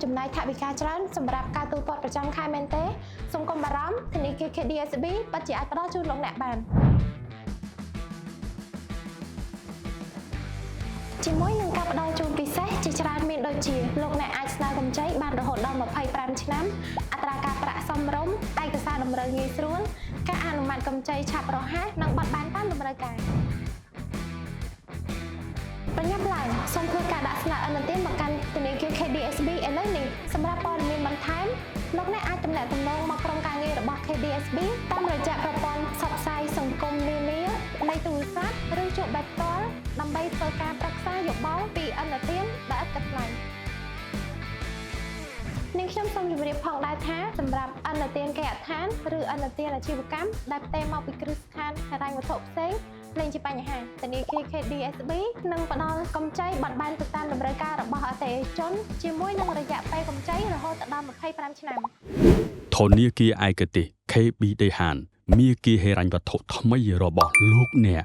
ចំណាយថវិកាច្រើនសម្រាប់ការទូទាត់ប្រចាំខែមែនទេសូមកុំបារម្ភធនាគារ KDSB ពិតជាអាចផ្ដល់ជូនលោកអ្នកបានជាមួយនឹងការផ្ដល់ជូនពិសេសជាច្រើនមានដូចជាលោកអ្នកអាចស្នើកម្ចីបានរហូតដល់25ឆ្នាំអត្រាការប្រាក់សមរម្យឯកសារតម្រូវងាយស្រួលការអនុម័តកម្ចីឆាប់រហ័សនិងបត់បែនតាមតម្រូវការប្រញាប់ឡើងសូមធ្វើការដាក់ស្នើឥណទានមកកាន់ធនាគារ KDSB ឥឡូវនេះសម្រាប់ព័ត៌មានបន្ថែមលោកអ្នកអាចទំនាក់ទំនងមកក្រុមការងាររបស់ KDSB តាមរយៈប្រព័ន្ធផ្សព្វផ្សាយសង្គមនានានៃទូរស័ព្ទឬជួបបែបផ្ទាល់ដើម្បីធ្វើការប្រឹក្សាយោបល់ពីឥណទានដែលឥតគិតថ្លៃនាងខ្ញុំសូមជម្រាបផងដែរថាសម្រាប់ឥណទានគេហដ្ឋានឬឥណទានអាជីវកម្មដែលផ្ទេរមកពីគ្រឹះស្ថានហិរញ្ញវត្ថុផ្សេងលែងជាបញ្ហាធនាគារ KDSB នឹងផ្ដល់កម្ចីបត់បែនទៅតាមតម្រូវការរបស់អតិថិជនជាមួយនឹងរយៈពេលកម្ចីរហូតដល់25ឆ្នាំធនាគារឯកទេស KB ដេហានមាគ៌ាហិរញ្ញវត្ថុថ្មីរបស់លោកអ្នក